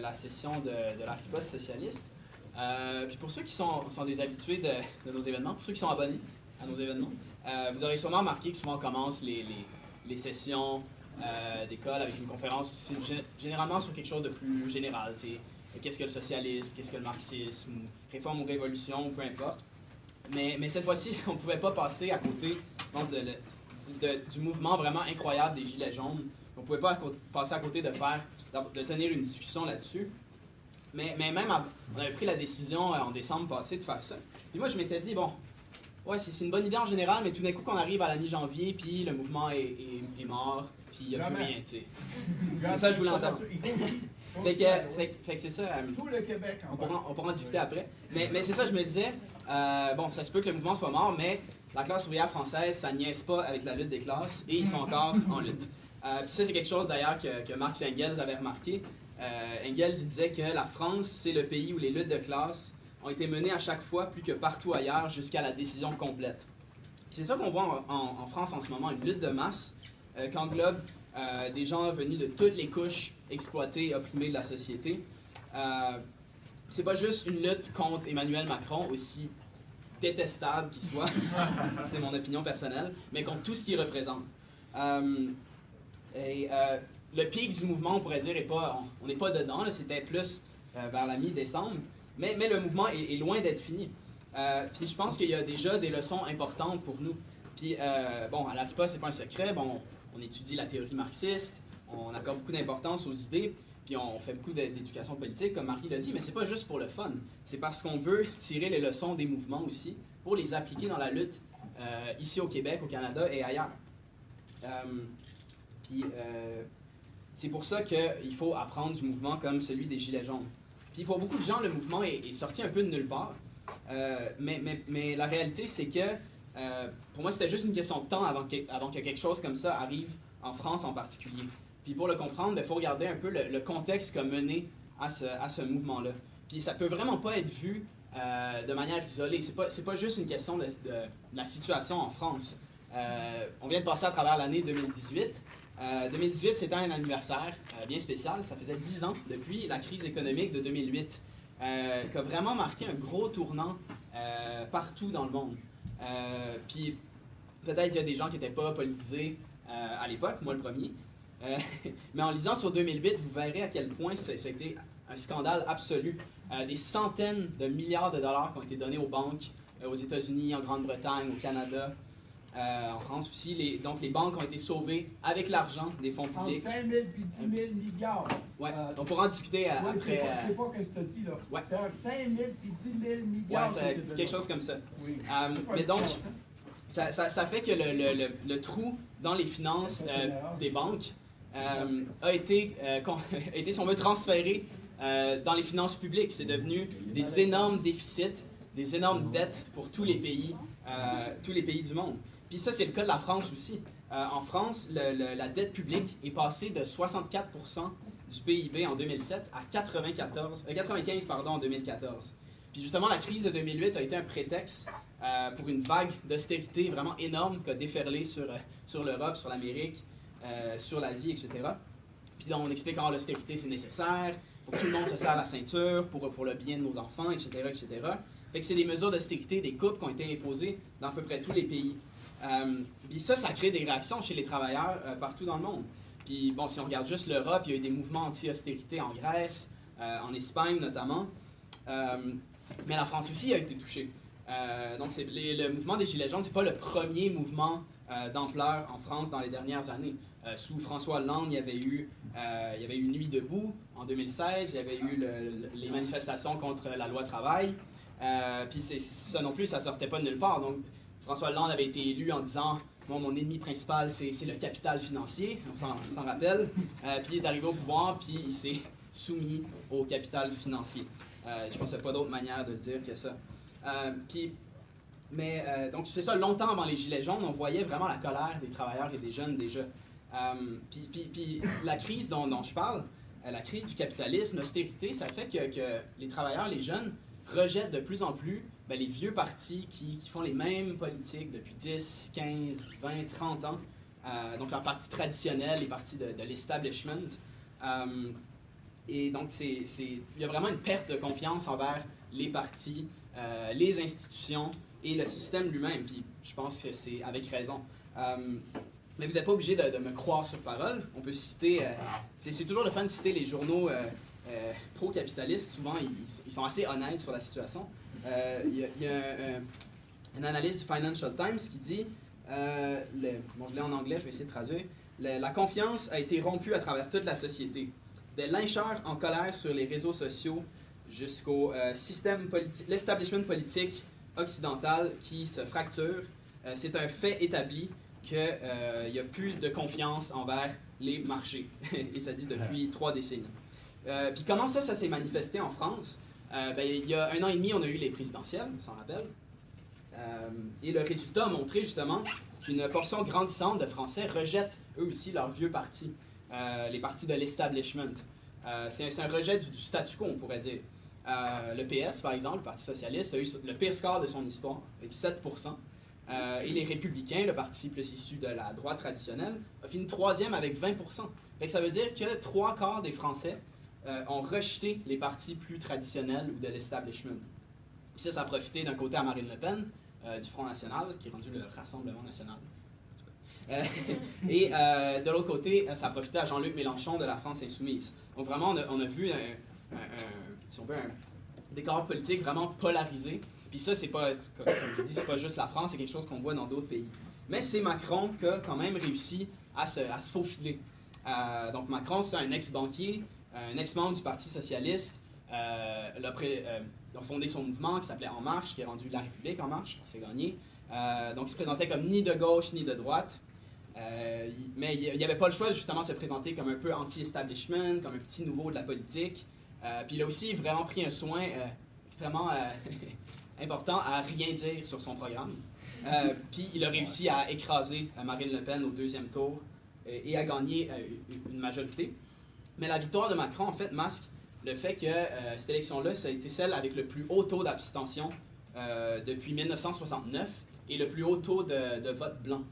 la session de la riposte socialiste. Puis pour ceux qui sont des habitués de nos événements, pour ceux qui sont abonnés à nos événements, vous aurez sûrement remarqué que souvent on commence les sessions d'école avec une conférence généralement sur quelque chose de plus général. Qu'est-ce que le socialisme, qu'est-ce que le marxisme, ou réforme ou révolution, peu importe. Mais cette fois-ci, on ne pouvait pas passer à côté, je pense, du mouvement vraiment incroyable des Gilets jaunes. On ne pouvait pas passer à côté de tenir une discussion là-dessus. Mais même, on avait pris la décision en décembre passé de faire ça. Puis moi, je m'étais dit, bon, ouais, c'est une bonne idée en général, mais tout d'un coup, qu'on arrive à la mi-janvier, puis le mouvement est mort, puis il n'y a plus rien, tu sais. C'est ça que je voulais entendre. Fait que c'est ça. Tout le Québec. On pourra en discuter après. Mais c'est ça, je me disais, bon, ça se peut que le mouvement soit mort, mais la classe ouvrière française, ça niaise pas avec la lutte des classes, et ils sont encore en lutte. Puis ça, c'est quelque chose d'ailleurs que Marx et Engels avaient remarqué. Engels il disait que la France, c'est le pays où les luttes de classe ont été menées à chaque fois plus que partout ailleurs jusqu'à la décision complète. C'est ça qu'on voit en France en ce moment, une lutte de masse qu'englobe des gens venus de toutes les couches exploitées et opprimées de la société. C'est pas juste une lutte contre Emmanuel Macron, aussi détestable qu'il soit, c'est mon opinion personnelle, mais contre tout ce qu'il représente. Le pic du mouvement, on pourrait dire, on n'est pas dedans, c'était plus vers la mi-décembre, mais le mouvement est loin d'être fini. Puis je pense qu'il y a déjà des leçons importantes pour nous. Puis, bon, à la RIPA, c'est pas un secret, bon, on étudie la théorie marxiste, on accorde beaucoup d'importance aux idées, puis on fait beaucoup d'éducation politique, comme Marie l'a dit, mais c'est pas juste pour le fun. C'est parce qu'on veut tirer les leçons des mouvements aussi, pour les appliquer dans la lutte, ici au Québec, au Canada et ailleurs. C'est pour ça qu'il faut apprendre du mouvement comme celui des Gilets jaunes. Puis pour beaucoup de gens, le mouvement est sorti un peu de nulle part. Mais la réalité, c'est que pour moi, c'était juste une question de temps avant que quelque chose comme ça arrive en France en particulier. Puis pour le comprendre, il faut regarder un peu le contexte qui a mené à ce mouvement-là. Puis ça peut vraiment pas être vu de manière isolée. C'est pas juste une question de la situation en France. On vient de passer à travers l'année 2018. 2018, c'était un anniversaire bien spécial. Ça faisait 10 ans depuis la crise économique de 2008, qui a vraiment marqué un gros tournant partout dans le monde. Puis peut-être qu'il y a des gens qui n'étaient pas politisés à l'époque, moi le premier. Mais en lisant sur 2008, vous verrez à quel point c'était un scandale absolu. Des centaines de milliards de dollars qui ont été donnés aux banques aux États-Unis, en Grande-Bretagne, au Canada. En France aussi, donc les banques ont été sauvées avec l'argent des fonds publics. Entre 5 000 et 10 000 milliards. Ouais, on pourra en discuter après. C'est pas ce que tu as dit là. Ouais. C'est entre 5 000 et 10 000 milliards. Ouais, c'est quelque chose comme ça. Oui. Mais donc, ça fait que le trou dans les finances des banques a été, si on veut, transféré dans les finances publiques. C'est devenu des énormes déficits, des énormes dettes pour tous les pays du monde. Puis ça, c'est le cas de la France aussi. En France, la dette publique est passée de 64% du PIB en 2007 à 95 en 2014. Puis justement, la crise de 2008 a été un prétexte pour une vague d'austérité vraiment énorme qui a déferlé sur l'Europe, sur l'Amérique, sur l'Asie, etc. Puis on explique que l'austérité, c'est nécessaire, il faut que tout le monde se serre la ceinture pour le bien de nos enfants, etc., etc. Fait que c'est des mesures d'austérité, des coupes qui ont été imposées dans à peu près tous les pays. Puis ça crée des réactions chez les travailleurs partout dans le monde. Puis bon, si on regarde juste l'Europe, il y a eu des mouvements anti-austérité en Grèce, en Espagne notamment. Mais la France aussi a été touchée. Donc le mouvement des Gilets jaunes, c'est pas le premier mouvement d'ampleur en France dans les dernières années. Sous François Hollande, il y avait eu Nuit debout en 2016, il y avait eu les manifestations contre la loi travail. Puis ça non plus, ça sortait pas de nulle part. Donc François Hollande avait été élu en disant « Moi, mon ennemi principal, c'est le capital financier », on s'en rappelle. Puis il est arrivé au pouvoir, puis il s'est soumis au capital financier. Je pense qu'il n'y a pas d'autre manière de le dire que ça. Donc c'est ça, longtemps avant les Gilets jaunes, on voyait vraiment la colère des travailleurs et des jeunes déjà. Puis la crise dont je parle, la crise du capitalisme, l'austérité, ça fait que les travailleurs, les jeunes, rejettent de plus en plus les vieux partis qui font les mêmes politiques depuis 10, 15, 20, 30 ans. Donc leurs partis traditionnels, les partis de l'establishment. Et donc, il y a vraiment une perte de confiance envers les partis, les institutions et le système lui-même. Puis je pense que c'est avec raison. Mais vous n'êtes pas obligé de me croire sur parole. On peut citer... c'est toujours le fun de citer les journaux pro-capitalistes. Souvent, ils sont assez honnêtes sur la situation. Il y a un analyste du Financial Times qui dit... bon, je l'ai en anglais, je vais essayer de traduire. La confiance a été rompue à travers toute la société. Des lyncheurs en colère sur les réseaux sociaux jusqu'au système politique, l'establishment politique occidental qui se fracture. C'est un fait établi qu'il n'y a plus de confiance envers les marchés. Et ça dit depuis 3 décennies. Puis comment ça s'est manifesté en France? Il y a 1 an et demi, on a eu les présidentielles, on s'en rappelle. Et le résultat a montré justement qu'une portion grandissante de Français rejettent eux aussi leurs vieux partis, les partis de l'establishment. C'est un rejet du statu quo, on pourrait dire. Le PS, par exemple, le Parti socialiste, a eu le pire score de son histoire, avec 7%. Et les Républicains, le parti plus issu de la droite traditionnelle, a fini 3e avec 20%. Fait que ça veut dire que 3/4 des Français ont rejeté les partis plus traditionnels ou de l'establishment. Puis ça a profité d'un côté à Marine Le Pen, du Front National, qui est rendu le Rassemblement National. Et de l'autre côté, ça a profité à Jean-Luc Mélenchon de la France Insoumise. Donc vraiment, on a vu si on veut, un décor politique vraiment polarisé. Puis ça, c'est pas, comme je dis, c'est pas juste la France, c'est quelque chose qu'on voit dans d'autres pays. Mais c'est Macron qui a quand même réussi à se faufiler. Donc Macron, c'est un ex-banquier, un ex-membre du Parti socialiste. Il a fondé son mouvement qui s'appelait En Marche, qui est rendu La République En Marche, je pense qu'il a gagné. Donc il se présentait comme ni de gauche ni de droite. Mais il n'y avait pas le choix de justement se présenter comme un peu anti-establishment, comme un petit nouveau de la politique. Puis il a aussi vraiment pris un soin extrêmement important à rien dire sur son programme. Puis il a réussi à écraser Marine Le Pen au 2e tour et à gagner une majorité. Mais la victoire de Macron, en fait, masque le fait que cette élection-là, ça a été celle avec le plus haut taux d'abstention depuis 1969 et le plus haut taux de vote blanc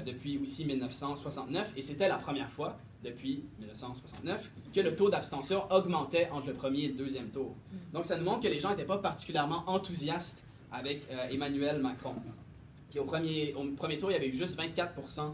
depuis aussi 1969. Et c'était la première fois depuis 1969 que le taux d'abstention augmentait entre le premier et le 2e tour. Donc ça nous montre que les gens n'étaient pas particulièrement enthousiastes avec Emmanuel Macron. Puis au premier tour, il y avait eu juste 24%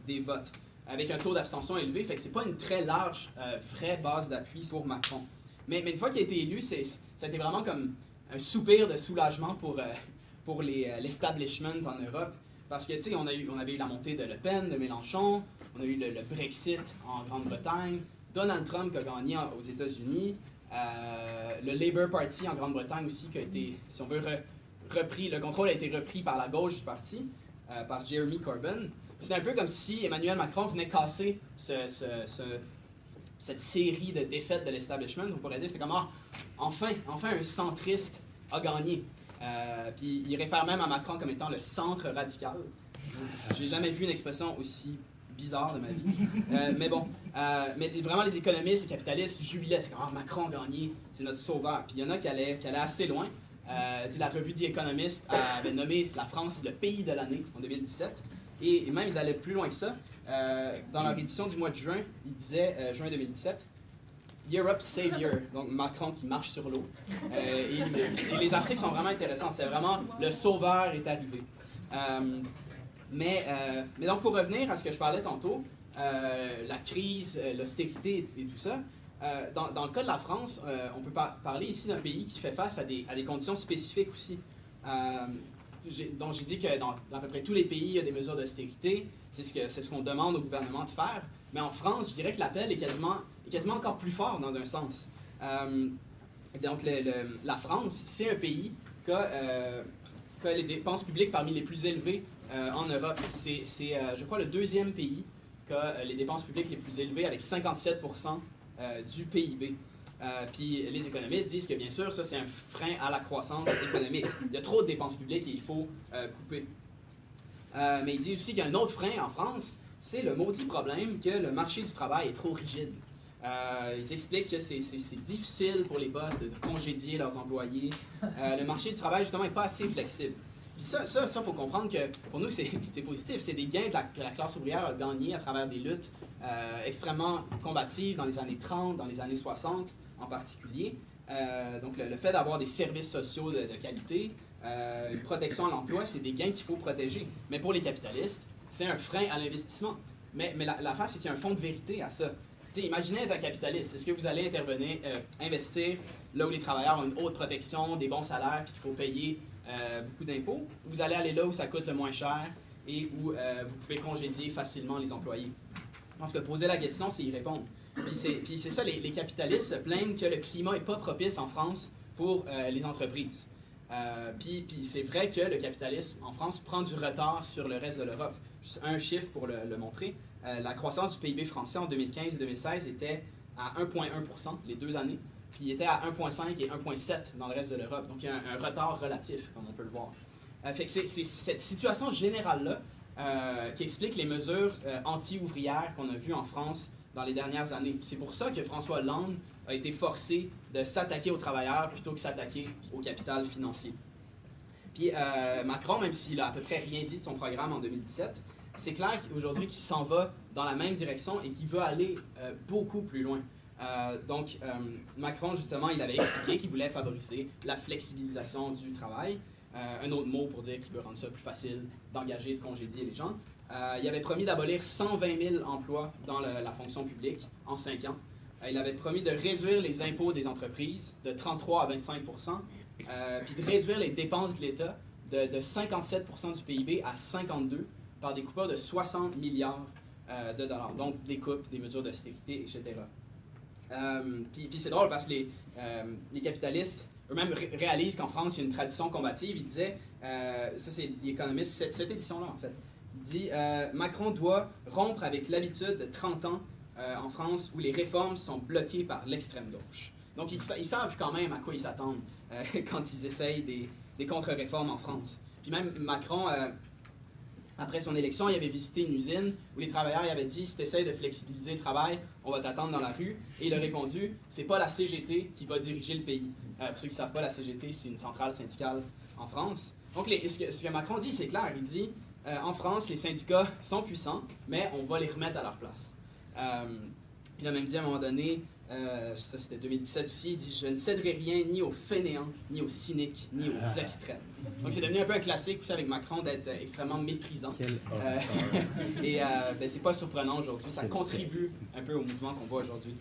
des votes, avec un taux d'abstention élevé, fait que c'est pas une très large vraie base d'appui pour Macron. Mais une fois qu'il a été élu, ça a été vraiment comme un soupir de soulagement pour l'establishment en Europe. Parce que, tu sais, on avait eu la montée de Le Pen, de Mélenchon, on a eu le Brexit en Grande-Bretagne, Donald Trump qui a gagné aux États-Unis, le Labour Party en Grande-Bretagne aussi qui a été, si on veut, repris, le contrôle a été repris par la gauche du parti, par Jeremy Corbyn. C'est un peu comme si Emmanuel Macron venait casser cette série de défaites de l'establishment. On pourrait dire c'était comme enfin un centriste a gagné. Puis il réfère même à Macron comme étant le centre radical. J'ai jamais vu une expression aussi bizarre de ma vie. Mais bon, mais vraiment les économistes, les capitalistes jubilaient. C'est comme Macron a gagné, c'est notre sauveur. Puis il y en a qui allaient assez loin. La revue The Economist avait nommé la France le pays de l'année en 2017. Et même, ils allaient plus loin que ça. Dans leur édition du mois de juin, ils disaient, juin 2017, Europe Savior, donc Macron qui marche sur l'eau. Et les articles sont vraiment intéressants. C'était vraiment le sauveur est arrivé. Mais donc, pour revenir à ce que je parlais tantôt, la crise, l'austérité et tout ça, dans le cas de la France, on peut parler ici d'un pays qui fait face à des conditions spécifiques aussi. Donc j'ai dit que dans à peu près tous les pays, il y a des mesures d'austérité. C'est ce qu'on demande au gouvernement de faire. Mais en France, je dirais que l'appel est quasiment encore plus fort dans un sens. Donc la France, c'est un pays qui a les dépenses publiques parmi les plus élevées en Europe. C'est je crois, le 2e pays qui a les dépenses publiques les plus élevées avec 57% du PIB. Puis les économistes disent que bien sûr, ça c'est un frein à la croissance économique. Il y a trop de dépenses publiques et il faut couper. Mais ils disent aussi qu'il y a un autre frein en France, c'est le maudit problème que le marché du travail est trop rigide. Ils expliquent que c'est difficile pour les boss de congédier leurs employés. Le marché du travail, justement, n'est pas assez flexible. Puis ça, faut comprendre que pour nous, c'est positif. C'est des gains que la classe ouvrière a gagnés à travers des luttes extrêmement combatives dans les années 30, dans les années 60 en particulier. Donc le fait d'avoir des services sociaux de qualité, une protection à l'emploi, c'est des gains qu'il faut protéger. Mais pour les capitalistes, c'est un frein à l'investissement. Mais l'affaire, c'est qu'il y a un fond de vérité à ça. Imaginez être un capitaliste. Est-ce que vous allez investir là où les travailleurs ont une haute protection, des bons salaires, puis qu'il faut payer beaucoup d'impôts? Ou vous allez aller là où ça coûte le moins cher et où vous pouvez congédier facilement les employés? Je pense que poser la question, c'est y répondre. Puis c'est ça, les capitalistes se plaignent que le climat n'est pas propice en France pour les entreprises. Puis c'est vrai que le capitalisme en France prend du retard sur le reste de l'Europe. Juste un chiffre pour le montrer. La croissance du PIB français en 2015 et 2016 était à 1,1% les 2 années, puis il était à 1,5 et 1,7 dans le reste de l'Europe. Donc il y a un retard relatif, comme on peut le voir. Fait que c'est cette situation générale-là qui explique les mesures anti-ouvrières qu'on a vues en France dans les dernières années. C'est pour ça que François Hollande a été forcé de s'attaquer aux travailleurs plutôt que s'attaquer au capital financier. Puis Macron, même s'il a à peu près rien dit de son programme en 2017, c'est clair qu'aujourd'hui qu'il s'en va dans la même direction et qu'il veut aller beaucoup plus loin. Donc Macron, justement, il avait expliqué qu'il voulait favoriser la flexibilisation du travail. Un autre mot pour dire qu'il veut rendre ça plus facile d'engager et de congédier les gens. Il avait promis d'abolir 120 000 emplois dans la fonction publique en 5 ans. Il avait promis de réduire les impôts des entreprises de 33 à 25 puis de réduire les dépenses de l'État de 57 du PIB à 52 par des coupures de 60 milliards de dollars. Donc des coupes, des mesures d'austérité, etc. Puis c'est drôle parce que les capitalistes eux-mêmes réalisent qu'en France, il y a une tradition combative. Ils disaient, ça c'est The Economist, cette édition-là en fait, il dit Macron doit rompre avec l'habitude de 30 ans en France où les réformes sont bloquées par l'extrême gauche. Donc ils savent quand même à quoi ils s'attendent quand ils essayent des contre-réformes en France. Puis même Macron, après son élection, il avait visité une usine où les travailleurs avaient dit si tu essaies de flexibiliser le travail, on va t'attendre dans la rue. Et il a répondu c'est pas la CGT qui va diriger le pays. Pour ceux qui ne savent pas, la CGT, c'est une centrale syndicale en France. Donc ce que Macron dit, c'est clair. Il dit en France, les syndicats sont puissants, mais on va les remettre à leur place. Il a même dit à un moment donné, ça c'était 2017 aussi, il dit « Je ne céderai rien ni aux fainéants, ni aux cyniques, ni aux extrêmes ». Donc c'est devenu un peu un classique aussi avec Macron d'être extrêmement méprisant. Et ben, c'est pas surprenant aujourd'hui, ça contribue un peu au mouvement qu'on voit aujourd'hui.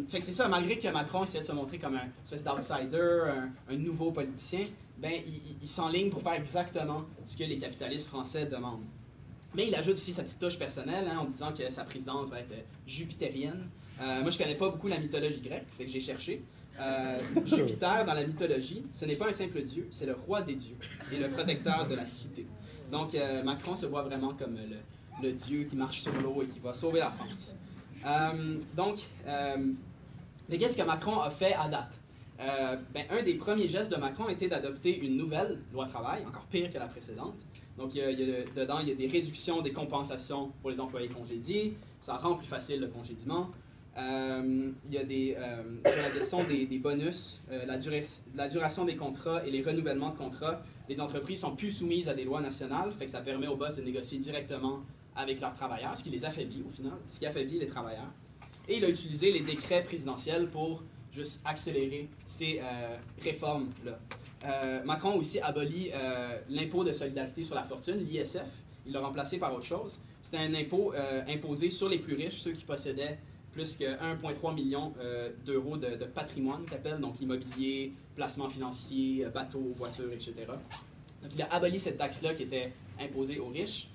Fait que c'est ça, malgré que Macron essayait de se montrer comme un espèce d'outsider, un nouveau politicien, ben, il s'enligne pour faire exactement ce que les capitalistes français demandent. Mais il ajoute aussi sa petite touche personnelle en disant que sa présidence va être jupitérienne. Moi, je connais pas beaucoup la mythologie grecque, fait que j'ai cherché. Jupiter, dans la mythologie, ce n'est pas un simple dieu, c'est le roi des dieux et le protecteur de la cité. Donc, Macron se voit vraiment comme le dieu qui marche sur l'eau et qui va sauver la France. Mais qu'est-ce que Macron a fait à date? Un des premiers gestes de Macron était d'adopter une nouvelle loi travail, encore pire que la précédente. Donc, dedans, il y a des réductions des compensations pour les employés congédiés. Ça rend plus facile le congédiement. Il y a sur la question des bonus, la duration des contrats et les renouvellements de contrats, les entreprises sont plus soumises à des lois nationales, fait que ça permet aux boss de négocier directement avec leurs travailleurs, ce qui les affaiblit au final, ce qui affaiblit les travailleurs. Et il a utilisé les décrets présidentiels pour juste accélérer ces réformes-là. Macron a aussi aboli l'impôt de solidarité sur la fortune, l'ISF. Il l'a remplacé par autre chose. C'était un impôt imposé sur les plus riches, ceux qui possédaient plus que 1,3 million d'euros de patrimoine, qu'appelle, donc immobilier, placement financier, bateaux, voitures, etc. Donc il a aboli cette taxe-là qui était imposée aux riches.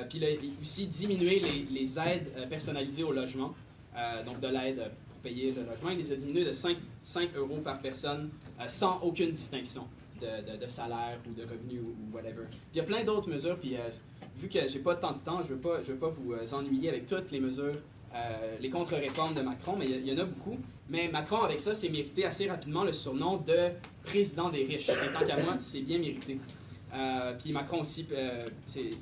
Puis il a aussi diminué les aides personnalisées au logement, donc de l'aide pour payer le logement. Il les a diminuées de 5 euros par personne sans aucune distinction de salaire ou de revenu ou whatever. Puis il y a plein d'autres mesures, puis vu que j'ai pas tant de temps, je veux pas vous ennuyer avec toutes les mesures, les contre-réformes de Macron, mais il y en a beaucoup. Mais Macron, avec ça, s'est mérité assez rapidement le surnom de président des riches. Et tant qu'à moi, c'est bien mérité. Puis Macron aussi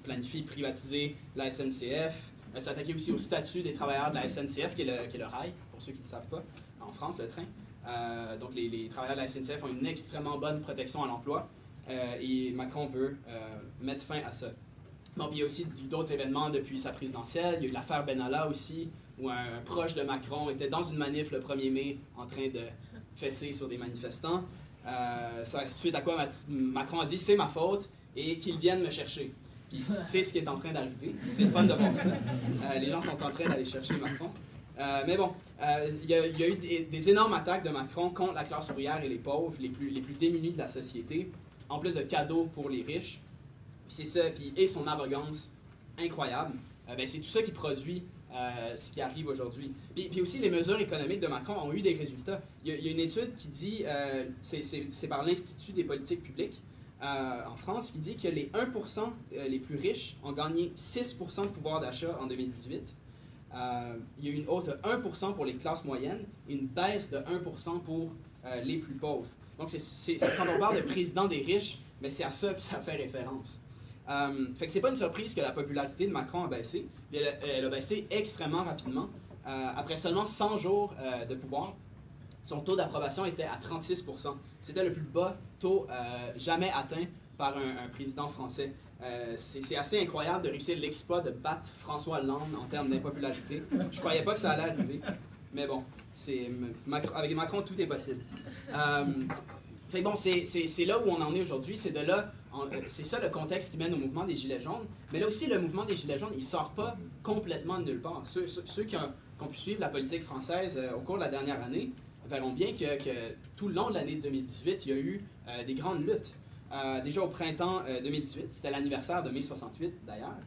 planifie privatiser la SNCF, s'attaquer aussi au statut des travailleurs de la SNCF, qui est le rail, pour ceux qui ne savent pas, en France, le train. Donc les travailleurs de la SNCF ont une extrêmement bonne protection à l'emploi. et Macron veut mettre fin à ça. Bon, puis il y a aussi eu d'autres événements depuis sa présidentielle. Il y a eu l'affaire Benalla aussi, où un proche de Macron était dans une manif le 1er mai en train de fesser sur des manifestants. Suite à quoi Macron a dit « c'est ma faute » et qu'ils viennent me chercher. Puis c'est ce qui est en train d'arriver. C'est le fun de voir ça. Les gens sont en train d'aller chercher Macron. Mais bon, il y a eu des énormes attaques de Macron contre la classe ouvrière et les pauvres, les plus démunis de la société, en plus de cadeaux pour les riches. C'est ça, et son arrogance incroyable, c'est tout ça qui produit ce qui arrive aujourd'hui. Puis aussi, les mesures économiques de Macron ont eu des résultats. Il y a une étude qui dit, c'est par l'Institut des politiques publiques en France, qui dit que les 1% les plus riches ont gagné 6% de pouvoir d'achat en 2018. Il y a eu une hausse de 1% pour les classes moyennes et une baisse de 1% pour les plus pauvres. Donc, quand on parle de président des riches, mais c'est à ça que ça fait référence. Fait que c'est pas une surprise que la popularité de Macron a baissé. Elle a baissé extrêmement rapidement. Après seulement 100 jours de pouvoir, son taux d'approbation était à 36%. C'était le plus bas taux jamais atteint par un président français. C'est assez incroyable de réussir l'exploit de battre François Hollande en termes d'impopularité. Je croyais pas que ça allait arriver. Mais bon, avec Macron, tout est possible. Fait que bon, c'est là où on en est aujourd'hui. C'est ça le contexte qui mène au mouvement des Gilets jaunes. Mais là aussi, le mouvement des Gilets jaunes, il ne sort pas complètement de nulle part. Ceux qui ont pu suivre la politique française au cours de la dernière année verront bien que tout le long de l'année 2018, il y a eu des grandes luttes. Déjà au printemps 2018, c'était l'anniversaire de mai 68 d'ailleurs,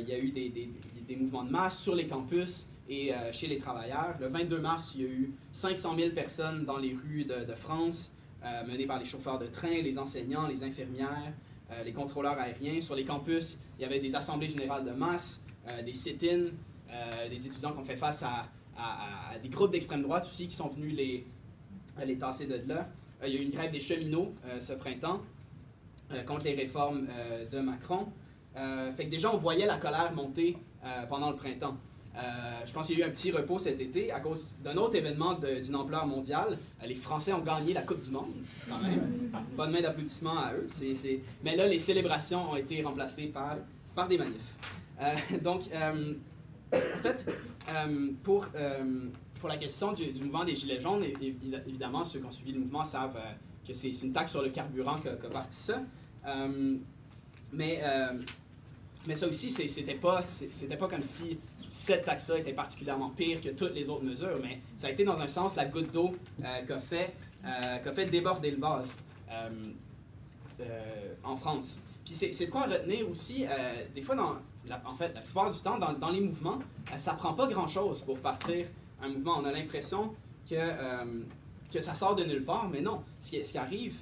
il y a eu des mouvements de masse sur les campus et chez les travailleurs. Le 22 mars, il y a eu 500 000 personnes dans les rues de France, menées par les chauffeurs de train, les enseignants, les infirmières, les contrôleurs aériens. Sur les campus, il y avait des assemblées générales de masse, des sit-ins, des étudiants qui ont fait face à des groupes d'extrême droite aussi qui sont venus les tasser de là. Il y a eu une grève des cheminots ce printemps contre les réformes de Macron. Fait que déjà, on voyait la colère monter pendant le printemps. Je pense qu'il y a eu un petit repos cet été à cause d'un autre événement d'une ampleur mondiale. Les Français ont gagné la Coupe du Monde, quand même. Bonne main d'applaudissements à eux. Mais là, les célébrations ont été remplacées par des manifs. Donc, en fait, pour la question du mouvement des Gilets jaunes, évidemment, ceux qui ont suivi le mouvement savent que c'est une taxe sur le carburant qu'a parti ça. Mais ça aussi, c'était pas comme si cette taxe-là était particulièrement pire que toutes les autres mesures, mais ça a été dans un sens la goutte d'eau qu'a fait déborder le vase en France. Puis c'est de quoi retenir aussi, des fois, en fait, la plupart du temps, dans les mouvements, ça prend pas grand-chose pour partir un mouvement. On a l'impression que ça sort de nulle part, mais non. Ce qui arrive...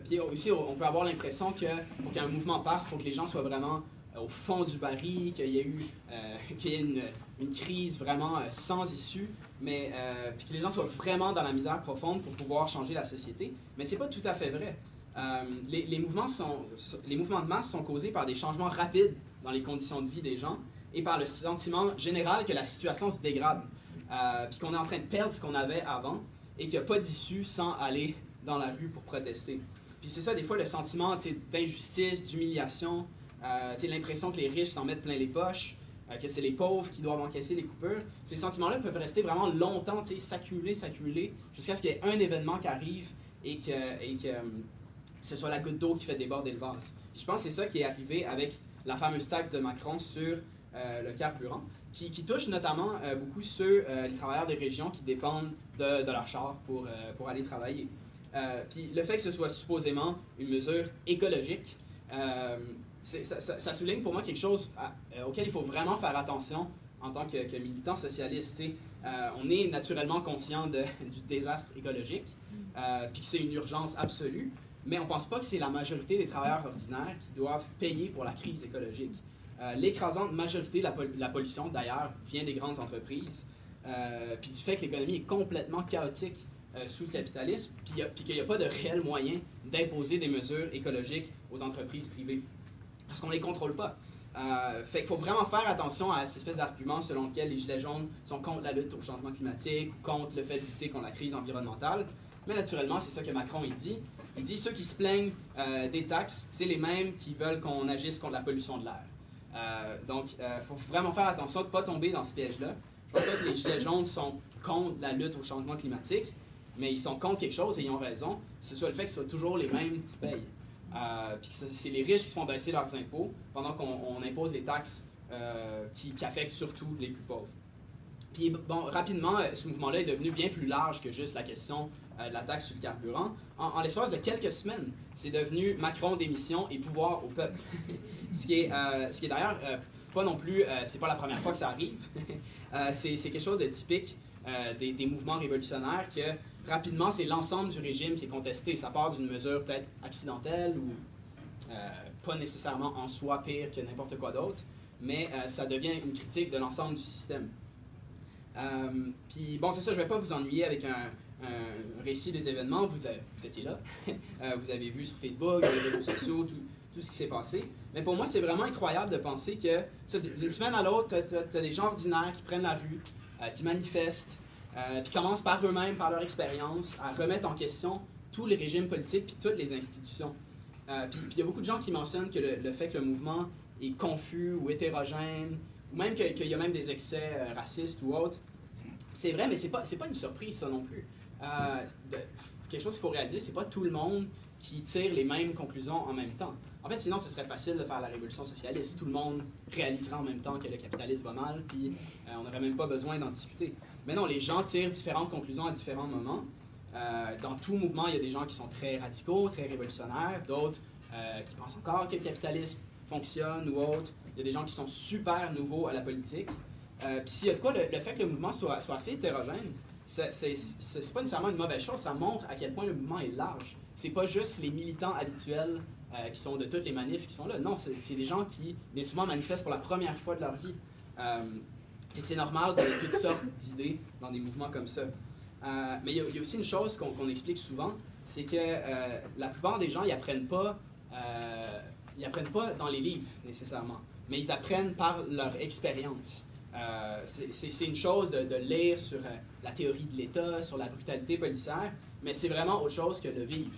puis aussi, on peut avoir l'impression que pour qu'un mouvement parte, il faut que les gens soient vraiment au fond du baril, qu'il y ait une crise vraiment sans issue, mais puis que les gens soient vraiment dans la misère profonde pour pouvoir changer la société. Mais c'est pas tout à fait vrai. Les mouvements de masse sont causés par des changements rapides dans les conditions de vie des gens et par le sentiment général que la situation se dégrade, puis qu'on est en train de perdre ce qu'on avait avant et qu'il n'y a pas d'issue sans aller dans la rue pour protester. Puis c'est ça, des fois, le sentiment d'injustice, d'humiliation, l'impression que les riches s'en mettent plein les poches, que c'est les pauvres qui doivent encaisser les coupures. Ces sentiments-là peuvent rester vraiment longtemps, s'accumuler, jusqu'à ce qu'il y ait un événement qui arrive et que ce soit la goutte d'eau qui fait déborder le vase. Puis je pense que c'est ça qui est arrivé avec la fameuse taxe de Macron sur le carburant, qui touche notamment beaucoup les travailleurs des régions qui dépendent de leur char pour aller travailler. Puis le fait que ce soit supposément une mesure écologique, ça souligne pour moi quelque chose auquel il faut vraiment faire attention en tant que militant socialiste. On est naturellement conscient du désastre écologique, puis que c'est une urgence absolue, mais on ne pense pas que c'est la majorité des travailleurs ordinaires qui doivent payer pour la crise écologique. L'écrasante majorité de la pollution, d'ailleurs, vient des grandes entreprises, puis du fait que l'économie est complètement chaotique sous le capitalisme, puis qu'il n'y a pas de réel moyen d'imposer des mesures écologiques aux entreprises privées, parce qu'on ne les contrôle pas. Fait qu'il faut vraiment faire attention à cette espèce d'argument selon lequel les Gilets jaunes sont contre la lutte au changement climatique, ou contre le fait de lutter contre la crise environnementale. Mais naturellement, c'est ça que Macron il dit. Il dit ceux qui se plaignent des taxes, c'est les mêmes qui veulent qu'on agisse contre la pollution de l'air. Donc, il faut vraiment faire attention de ne pas tomber dans ce piège-là. Je pense pas que les Gilets jaunes sont contre la lutte au changement climatique, mais ils sont contre quelque chose et ils ont raison. C'est soit le fait que ce soit toujours les mêmes qui payent. Puis c'est les riches qui se font baisser leurs impôts pendant qu'on impose des taxes qui affectent surtout les plus pauvres. Puis bon, rapidement, ce mouvement-là est devenu bien plus large que juste la question de la taxe sur le carburant. En l'espace de quelques semaines, c'est devenu Macron démission et pouvoir au peuple. ce qui est d'ailleurs pas non plus, c'est pas la première fois que ça arrive. C'est quelque chose de typique des mouvements révolutionnaires que rapidement, c'est l'ensemble du régime qui est contesté. Ça part d'une mesure peut-être accidentelle ou pas nécessairement en soi pire que n'importe quoi d'autre, mais ça devient une critique de l'ensemble du système. Puis bon, c'est ça, je ne vais pas vous ennuyer avec un récit des événements. Vous étiez là. Vous avez vu sur Facebook, sur les réseaux sociaux, tout ce qui s'est passé. Mais pour moi, c'est vraiment incroyable de penser que d'une semaine à l'autre, tu as des gens ordinaires qui prennent la rue, qui manifestent, puis commencent par eux-mêmes, par leur expérience, à remettre en question tous les régimes politiques puis toutes les institutions. Puis il y a beaucoup de gens qui mentionnent que le fait que le mouvement est confus ou hétérogène, ou même qu'il y a même des excès racistes ou autres. C'est vrai, mais c'est pas une surprise, ça non plus. Quelque chose qu'il faut réaliser, c'est pas tout le monde qui tire les mêmes conclusions en même temps. En fait, sinon, ce serait facile de faire la révolution socialiste. Tout le monde réaliserait en même temps que le capitalisme va mal, puis on n'aurait même pas besoin d'en discuter. Mais non, les gens tirent différentes conclusions à différents moments. Dans tout mouvement, il y a des gens qui sont très radicaux, très révolutionnaires, d'autres qui pensent encore que le capitalisme fonctionne ou autre. Il y a des gens qui sont super nouveaux à la politique. Puis s'il y a de quoi, le fait que le mouvement soit assez hétérogène, c'est pas nécessairement une mauvaise chose, ça montre à quel point le mouvement est large. C'est pas juste les militants habituels qui sont de toutes les manifs qui sont là. Non, c'est des gens qui, bien souvent, manifestent pour la première fois de leur vie. Et c'est normal qu'on ait toutes sortes d'idées dans des mouvements comme ça. Mais il y a aussi une chose qu'on explique souvent, c'est que la plupart des gens, ils apprennent pas dans les livres, nécessairement, mais ils apprennent par leur expérience. C'est une chose de lire sur la théorie de l'État, sur la brutalité policière, mais c'est vraiment autre chose que de vivre.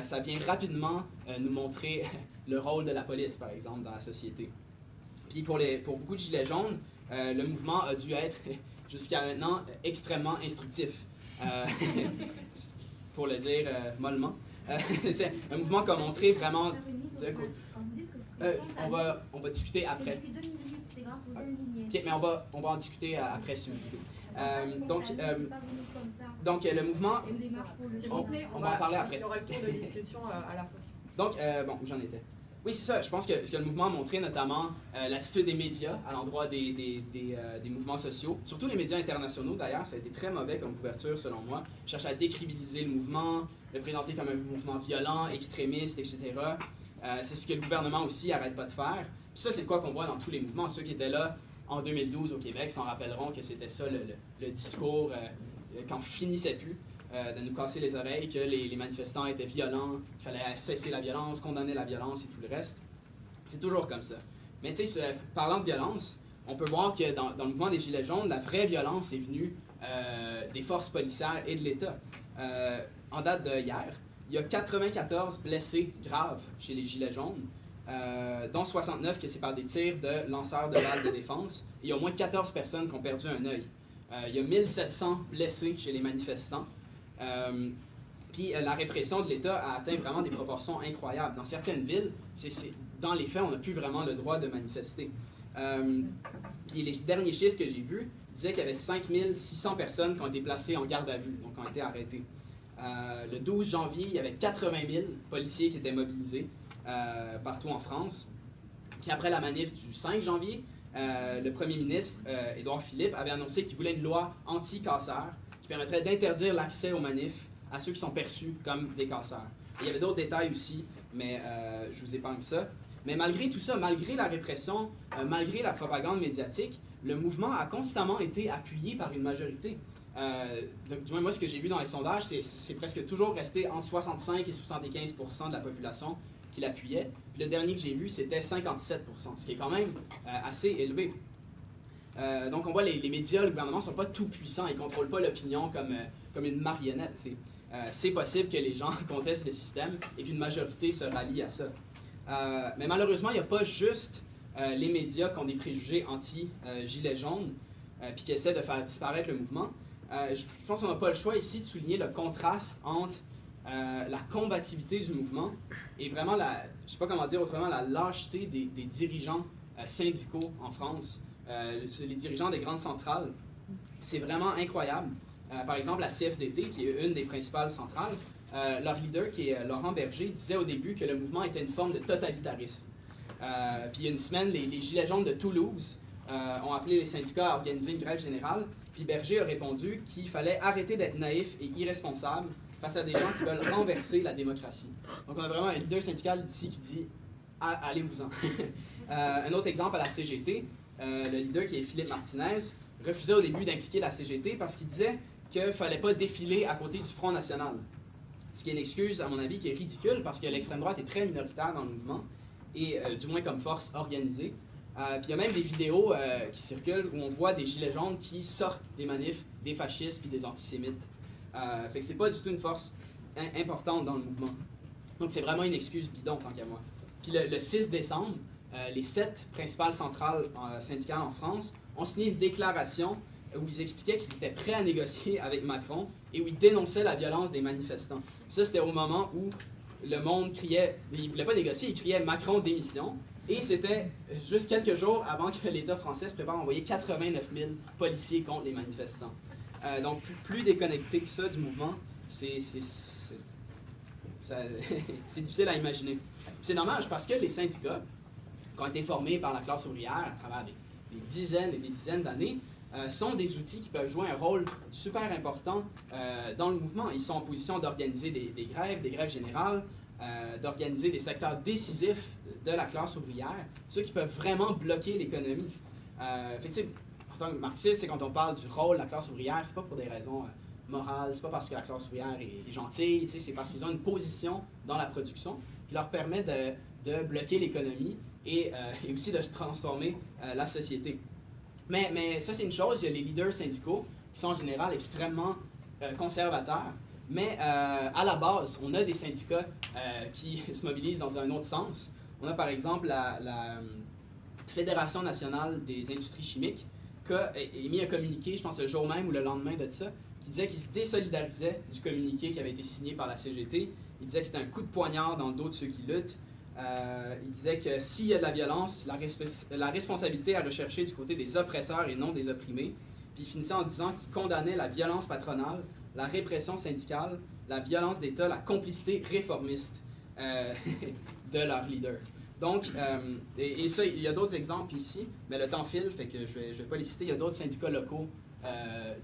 Ça vient rapidement nous montrer le rôle de la police, par exemple, dans la société. Puis pour beaucoup de Gilets jaunes, le mouvement a dû être, jusqu'à maintenant, extrêmement instructif. Pour le dire mollement. C'est un mouvement qui a montré vraiment... on va discuter après. Okay, mais on va en discuter après si vous voulez. Donc le mouvement... On va en parler après. Il y aura le tour de discussion à la fois. Donc, bon, où j'en étais? Oui, c'est ça. Je pense que le mouvement a montré notamment l'attitude des médias à l'endroit des mouvements sociaux. Surtout les médias internationaux, d'ailleurs. Ça a été très mauvais comme couverture, selon moi. Ils cherchent à décrédibiliser le mouvement, le présenter comme un mouvement violent, extrémiste, etc. C'est ce que le gouvernement aussi n'arrête pas de faire. Puis ça, c'est quoi qu'on voit dans tous les mouvements. Ceux qui étaient là en 2012 au Québec s'en rappelleront que c'était ça le discours qu'on finissait plus. De nous casser les oreilles, que les manifestants étaient violents, qu'il fallait cesser la violence, condamner la violence et tout le reste. C'est toujours comme ça. Mais tu sais, parlant de violence, on peut voir que dans le mouvement des Gilets jaunes, la vraie violence est venue des forces policières et de l'État. En date de hier, il y a 94 blessés graves chez les Gilets jaunes, dont 69 que c'est par des tirs de lanceurs de balles de défense. Et il y a au moins 14 personnes qui ont perdu un œil. Il y a 1700 blessés chez les manifestants. Puis la répression de l'État a atteint vraiment des proportions incroyables. Dans certaines villes, dans les faits, on n'a plus vraiment le droit de manifester. Puis les derniers chiffres que j'ai vus disaient qu'il y avait 5600 personnes qui ont été placées en garde à vue, donc qui ont été arrêtées. Le 12 janvier, il y avait 80 000 policiers qui étaient mobilisés partout en France. Puis après la manif du 5 janvier, le premier ministre, Édouard Philippe, avait annoncé qu'il voulait une loi anti-casseurs qui permettrait d'interdire l'accès aux manifs à ceux qui sont perçus comme des casseurs. Et il y avait d'autres détails aussi, mais je vous épargne ça. Mais malgré tout ça, malgré la répression, malgré la propagande médiatique, le mouvement a constamment été appuyé par une majorité. Du moins, moi, ce que j'ai vu dans les sondages, c'est presque toujours resté entre 65 et 75% de la population qui l'appuyait. Puis le dernier que j'ai vu, c'était 57%, ce qui est quand même assez élevé. Donc on voit les médias, le gouvernement ne sont pas tout puissants, ils ne contrôlent pas l'opinion comme une marionnette. c'est possible que les gens contestent le système et qu'une majorité se rallie à ça. Mais malheureusement, il n'y a pas juste les médias qui ont des préjugés anti-gilets jaunes puis qui essaient de faire disparaître le mouvement. Je pense qu'on n'a pas le choix ici de souligner le contraste entre la combativité du mouvement et vraiment, je ne sais pas comment dire autrement, la lâcheté des dirigeants syndicaux en France, les dirigeants des grandes centrales. C'est vraiment incroyable. Par exemple, la CFDT, qui est une des principales centrales, leur leader, qui est Laurent Berger, disait au début que le mouvement était une forme de totalitarisme. Puis il y a une semaine, les Gilets jaunes de Toulouse ont appelé les syndicats à organiser une grève générale. Puis Berger a répondu qu'il fallait arrêter d'être naïf et irresponsable face à des gens qui veulent renverser la démocratie. Donc on a vraiment un leader syndical d'ici qui dit « allez-vous-en ». Un autre exemple à la CGT, le leader qui est Philippe Martinez refusait au début d'impliquer la CGT parce qu'il disait qu'il ne fallait pas défiler à côté du Front national. Ce qui est une excuse, à mon avis, qui est ridicule parce que l'extrême droite est très minoritaire dans le mouvement, et du moins comme force organisée. Puis il y a même des vidéos qui circulent où on voit des gilets jaunes qui sortent des manifs, des fascistes puis des antisémites. Fait que c'est pas du tout une force importante dans le mouvement. Donc c'est vraiment une excuse bidon, tant qu'à moi. Puis le 6 décembre, les 7 principales centrales syndicales en France ont signé une déclaration où ils expliquaient qu'ils étaient prêts à négocier avec Macron et où ils dénonçaient la violence des manifestants. Puis ça, c'était au moment où le monde criait, il ne voulait pas négocier, il criait Macron démission. Et c'était juste quelques jours avant que l'État français se prépare à envoyer 89 000 policiers contre les manifestants. Donc plus déconnecté que ça du mouvement, c'est difficile à imaginer. C'est dommage parce que les syndicats, qui ont été formés par la classe ouvrière à travers des dizaines et des dizaines d'années, sont des outils qui peuvent jouer un rôle super important dans le mouvement. Ils sont en position d'organiser des grèves générales, d'organiser des secteurs décisifs de la classe ouvrière, ceux qui peuvent vraiment bloquer l'économie. En tant que marxiste, c'est quand on parle du rôle de la classe ouvrière, c'est pas pour des raisons morales, c'est pas parce que la classe ouvrière est gentille, c'est parce qu'ils ont une position dans la production qui leur permet de bloquer l'économie et aussi de transformer la société. Mais ça, c'est une chose. Il y a les leaders syndicaux qui sont en général extrêmement conservateurs. Mais à la base, on a des syndicats qui se mobilisent dans un autre sens. On a par exemple la Fédération nationale des industries chimiques qui a émis un communiqué, je pense le jour même ou le lendemain de ça, qui disait qu'il se désolidarisaient du communiqué qui avait été signé par la CGT. Il disait que c'était un coup de poignard dans le dos de ceux qui luttent. Il disait que s'il y a de la violence, la responsabilité à rechercher du côté des oppresseurs et non des opprimés. Puis il finissait en disant qu'il condamnait la violence patronale, la répression syndicale, la violence d'État, la complicité réformiste de leurs leaders. Donc, et ça, il y a d'autres exemples ici, mais le temps file, fait que je vais pas les citer. Il y a d'autres syndicats locaux,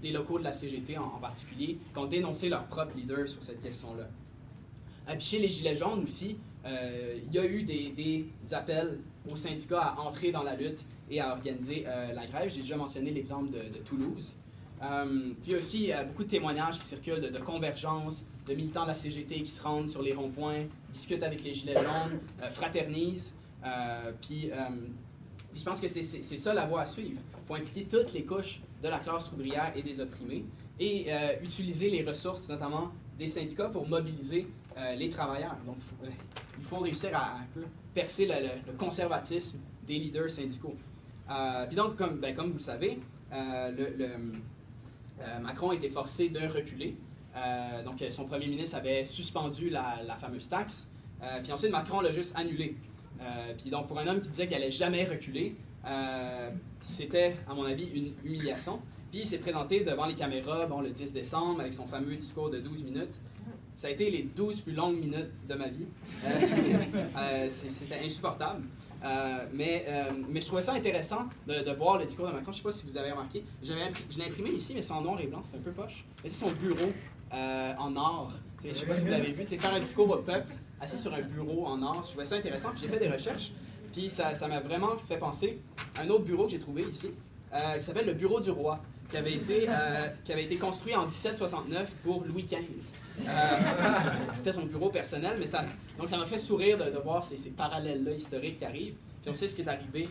des locaux de la CGT en particulier, qui ont dénoncé leurs propres leaders sur cette question-là. Puis chez les Gilets jaunes aussi, il y a eu des appels aux syndicats à entrer dans la lutte et à organiser la grève. J'ai déjà mentionné l'exemple de Toulouse. Puis aussi, beaucoup de témoignages qui circulent de convergence, de militants de la CGT qui se rendent sur les ronds-points, discutent avec les Gilets jaunes, fraternisent. Puis je pense que c'est ça la voie à suivre. Il faut impliquer toutes les couches de la classe ouvrière et des opprimés et utiliser les ressources, notamment des syndicats, pour mobiliser les travailleurs. Donc, il faut réussir à percer le conservatisme des leaders syndicaux. Puis donc, comme vous le savez, Macron a été forcé de reculer. Donc, son premier ministre avait suspendu la fameuse taxe. Puis ensuite, Macron l'a juste annulé. Puis donc, pour un homme qui disait qu'il n'allait jamais reculer, c'était, à mon avis, une humiliation. Puis il s'est présenté devant les caméras le 10 décembre avec son fameux discours de 12 minutes. Ça a été les 12 plus longues minutes de ma vie. C'était insupportable. Mais je trouvais ça intéressant de voir le discours de Macron. Je ne sais pas si vous avez remarqué. Je l'ai imprimé ici, mais c'est en noir et blanc. C'est un peu poche. Mais c'est son bureau en or. Je ne sais pas si vous l'avez vu. C'est faire un discours au peuple assis sur un bureau en or. Je trouvais ça intéressant. Puis j'ai fait des recherches. Puis ça m'a vraiment fait penser à un autre bureau que j'ai trouvé ici, qui s'appelle le Bureau du Roi, qui avait été construit en 1769 pour Louis XV. C'était son bureau personnel, mais donc ça m'a fait sourire de voir ces parallèles-là historiques qui arrivent. puis on sait ce qui est arrivé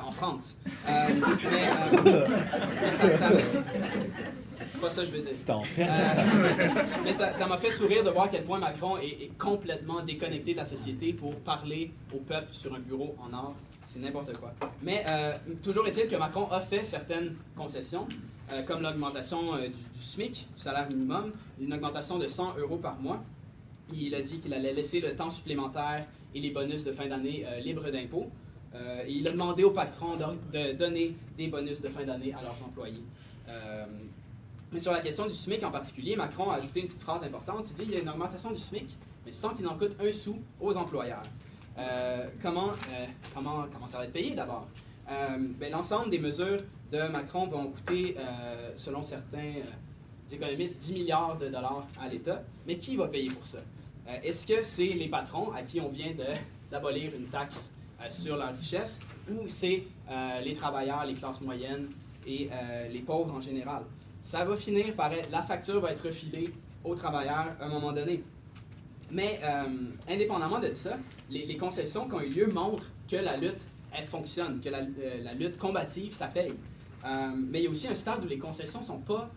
en France. Mais c'est pas ça que je veux dire. Mais ça m'a fait sourire de voir à quel point Macron est complètement déconnecté de la société pour parler au peuple sur un bureau en or. C'est n'importe quoi. Mais toujours est-il que Macron a fait certaines concessions, comme l'augmentation du SMIC, du salaire minimum, une augmentation de 100 € par mois. Il a dit qu'il allait laisser le temps supplémentaire et les bonus de fin d'année libres d'impôts. Et il a demandé aux patrons de donner des bonus de fin d'année à leurs employés. Mais sur la question du SMIC en particulier, Macron a ajouté une petite phrase importante. Il dit qu'il y a une augmentation du SMIC, mais sans qu'il n'en coûte un sou aux employeurs. Comment ça va être payé d'abord? L'ensemble des mesures de Macron vont coûter, selon certains économistes, 10 milliards de dollars à l'État. Mais qui va payer pour ça? Est-ce que c'est les patrons à qui on vient d'abolir une taxe sur leur richesse, ou c'est les travailleurs, les classes moyennes et les pauvres en général? Ça va finir par être, la facture va être refilée aux travailleurs à un moment donné. Mais indépendamment de ça, les concessions qui ont eu lieu montrent que la lutte, elle fonctionne, que la lutte combative, ça paye. Mais il y a aussi un stade où les concessions ne sont pas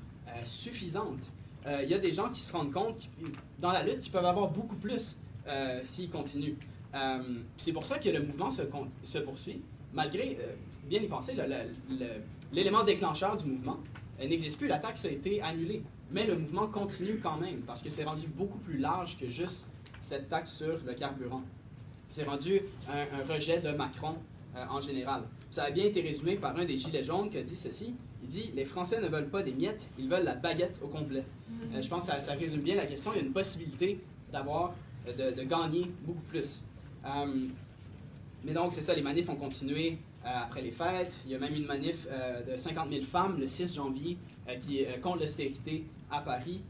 suffisantes. Il y a des gens qui se rendent compte dans la lutte qu'ils peuvent avoir beaucoup plus s'ils continuent. C'est pour ça que le mouvement se poursuit, malgré, bien y penser, l'élément déclencheur du mouvement n'existe plus, la taxe a été annulée. Mais le mouvement continue quand même, parce que c'est rendu beaucoup plus large que juste cette taxe sur le carburant. C'est rendu un rejet de Macron en général. Ça a bien été résumé par un des Gilets jaunes qui a dit ceci. Il dit « Les Français ne veulent pas des miettes, ils veulent la baguette au complet. » Je pense que ça résume bien la question. Il y a une possibilité de gagner beaucoup plus. Mais donc, c'est ça, les manifs ont continué après les fêtes. Il y a même une manif de 50 000 femmes le 6 janvier qui est contre l'austérité à Paris.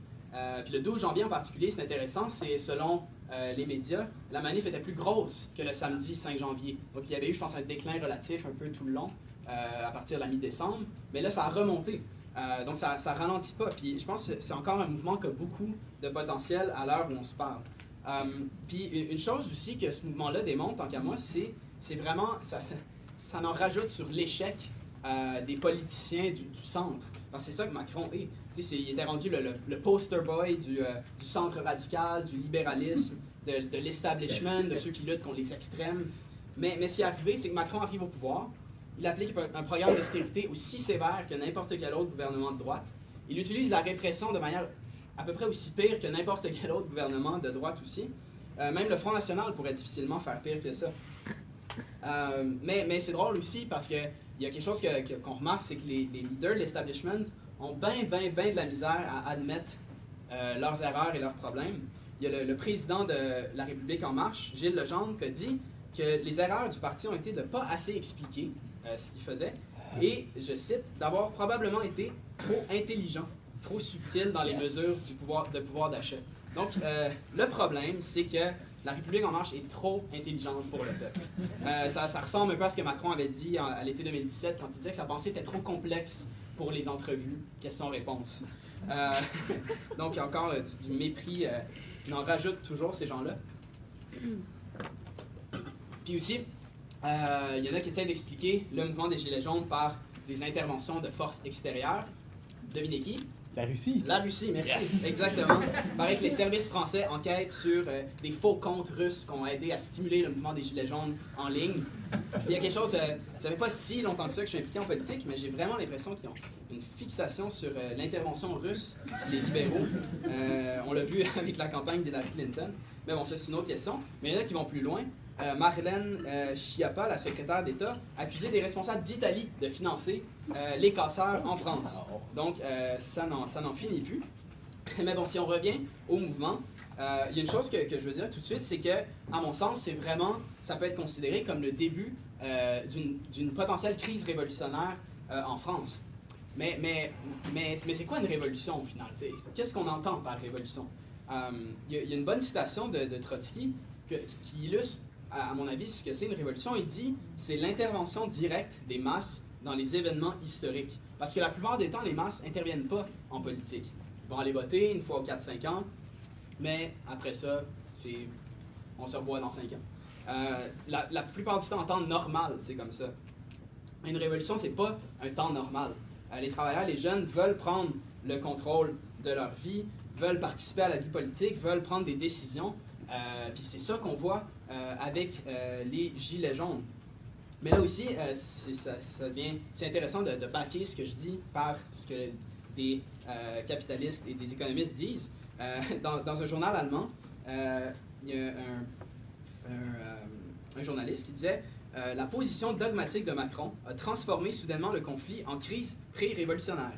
Puis le 12 janvier en particulier, c'est intéressant, c'est selon les médias, la manif était plus grosse que le samedi 5 janvier. Donc il y avait eu, je pense, un déclin relatif un peu tout le long, à partir de la mi-décembre. Mais là, ça a remonté. Donc ça ralentit pas. Puis je pense que c'est encore un mouvement qui a beaucoup de potentiel à l'heure où on se parle. Puis une chose aussi que ce mouvement-là démontre, tant qu'à moi, c'est vraiment, ça en rajoute sur l'échec des politiciens du centre. Parce que c'est ça que Macron est. Il était rendu le poster boy du centre radical, du libéralisme, de l'establishment, de ceux qui luttent contre les extrêmes. Mais ce qui est arrivé, c'est que Macron arrive au pouvoir, il applique un programme d'austérité aussi sévère que n'importe quel autre gouvernement de droite. Il utilise la répression de manière à peu près aussi pire que n'importe quel autre gouvernement de droite aussi. Même le Front National pourrait difficilement faire pire que ça. Mais c'est drôle aussi parce qu'il y a quelque chose qu'on remarque, c'est que les leaders de l'establishment ont bien de la misère à admettre leurs erreurs et leurs problèmes. Il y a le président de La République En Marche, Gilles Legendre, qui a dit que les erreurs du parti ont été de ne pas assez expliquer ce qu'il faisait et, je cite, d'avoir probablement été trop intelligent, trop subtil dans les mesures de pouvoir d'achat. Donc, le problème, c'est que La République En Marche est trop intelligente pour le peuple. Ça ressemble un peu à ce que Macron avait dit à l'été 2017 quand il disait que sa pensée était trop complexe pour les entrevues questions-réponses. Donc, il y a encore du mépris. On en rajoute toujours ces gens-là. Puis aussi, il y en a qui essaient d'expliquer le mouvement des Gilets jaunes par des interventions de forces extérieures. Devinez qui? La Russie. La Russie, merci. Yes. Exactement. Il paraît que les services français enquêtent sur des faux comptes russes qui ont aidé à stimuler le mouvement des Gilets jaunes en ligne. Il y a quelque chose, ça fait pas si longtemps que ça que je suis impliqué en politique, mais j'ai vraiment l'impression qu'ils ont une fixation sur l'intervention russe des libéraux. On l'a vu avec la campagne d'Hillary Clinton. Mais bon, ça c'est une autre question. Mais il y en a qui vont plus loin. Marlène Schiappa, la secrétaire d'État, accusée des responsables d'Italie de financer les casseurs en France. Donc, ça n'en finit plus. Mais bon, si on revient au mouvement, il y a une chose que je veux dire tout de suite, c'est que, à mon sens, c'est vraiment, ça peut être considéré comme le début d'une potentielle crise révolutionnaire en France. Mais c'est quoi une révolution au final? Qu'est-ce qu'on entend par révolution? Il y a une bonne citation de Trotsky qui illustre, à mon avis, ce que c'est une révolution. Il dit c'est l'intervention directe des masses dans les événements historiques. Parce que la plupart des temps, les masses n'interviennent pas en politique. Ils vont aller voter une fois aux 4-5 ans, mais après ça, on se revoit dans 5 ans. la plupart du temps en temps normal, c'est comme ça. Une révolution, c'est pas un temps normal. Les travailleurs, les jeunes veulent prendre le contrôle de leur vie, veulent participer à la vie politique, veulent prendre des décisions. Puis c'est ça qu'on voit avec les Gilets jaunes. Mais là aussi, c'est intéressant de backer ce que je dis par ce que des capitalistes et des économistes disent. Dans un journal allemand, il y a un journaliste qui disait la position dogmatique de Macron a transformé soudainement le conflit en crise pré-révolutionnaire.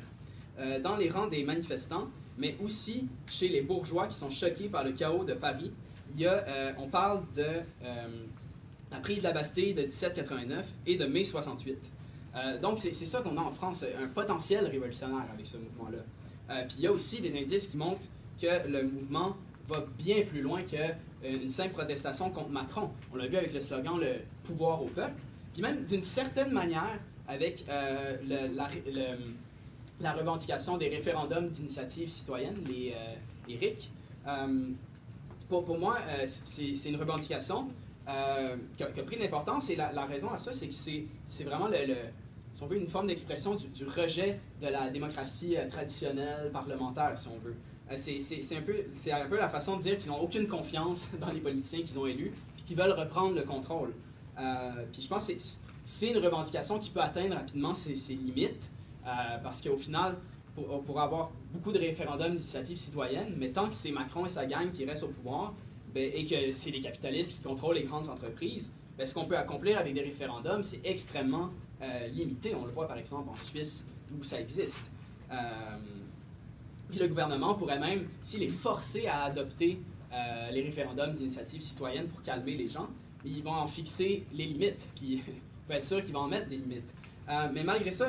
Dans les rangs des manifestants, mais aussi chez les bourgeois qui sont choqués par le chaos de Paris, on parle de la prise de la Bastille de 1789 et de mai 68. Donc c'est ça qu'on a en France, un potentiel révolutionnaire avec ce mouvement-là. Puis il y a aussi des indices qui montrent que le mouvement va bien plus loin qu'une simple protestation contre Macron. On l'a vu avec le slogan « Le pouvoir au peuple », puis même d'une certaine manière avec la revendication des référendums d'initiative citoyenne, les RIC. Pour moi, c'est une revendication qui a pris de l'importance, et la raison à ça, c'est que c'est vraiment, si on veut, une forme d'expression du rejet de la démocratie traditionnelle, parlementaire, si on veut. C'est un peu la façon de dire qu'ils n'ont aucune confiance dans les politiciens qu'ils ont élus, puis qu'ils veulent reprendre le contrôle. Puis je pense que c'est une revendication qui peut atteindre rapidement ses limites, parce qu'au final, on pourra avoir beaucoup de référendums d'initiative citoyenne, mais tant que c'est Macron et sa gang qui restent au pouvoir, et que c'est les capitalistes qui contrôlent les grandes entreprises, ce qu'on peut accomplir avec des référendums, c'est extrêmement limité. On le voit par exemple en Suisse, où ça existe. Puis le gouvernement pourrait même, s'il est forcé à adopter les référendums d'initiative citoyenne pour calmer les gens, ils vont en fixer les limites, puis on peut être sûr qu'ils vont en mettre des limites. Mais malgré ça,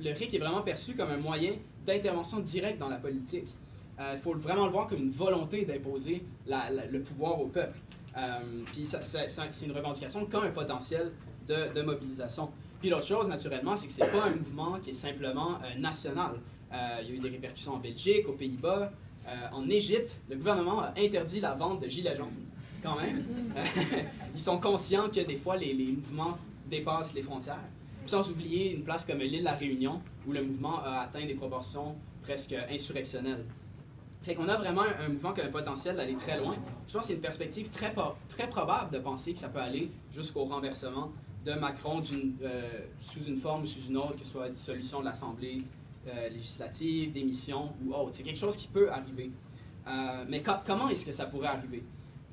le RIC est vraiment perçu comme un moyen d'intervention directe dans la politique. Il faut vraiment le voir comme une volonté d'imposer le pouvoir au peuple. Puis c'est une revendication comme un potentiel de mobilisation. Puis l'autre chose, naturellement, c'est que c'est pas un mouvement qui est simplement national. Il y a eu des répercussions en Belgique, aux Pays-Bas, en Égypte. Le gouvernement a interdit la vente de gilets jaunes, quand même. Ils sont conscients que des fois, les mouvements dépassent les frontières. Puis sans oublier une place comme l'île de la Réunion, où le mouvement a atteint des proportions presque insurrectionnelles. Fait qu'on a vraiment un mouvement qui a un potentiel d'aller très loin. Je pense que c'est une perspective très probable de penser que ça peut aller jusqu'au renversement de Macron sous une forme ou sous une autre, que ce soit la dissolution de l'Assemblée législative, démission ou autre. C'est quelque chose qui peut arriver. Mais comment est-ce que ça pourrait arriver?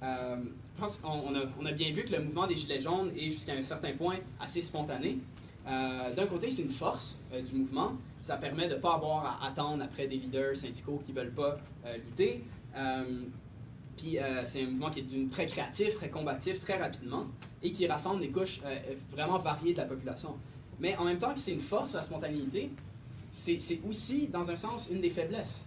Je pense qu'on a bien vu que le mouvement des Gilets jaunes est jusqu'à un certain point assez spontané. D'un côté, c'est une force du mouvement. Ça permet de ne pas avoir à attendre après des leaders syndicaux qui ne veulent pas lutter. Puis c'est un mouvement qui est très créatif, très combatif, très rapidement, et qui rassemble des couches vraiment variées de la population. Mais en même temps que c'est une force, la spontanéité, c'est aussi, dans un sens, une des faiblesses.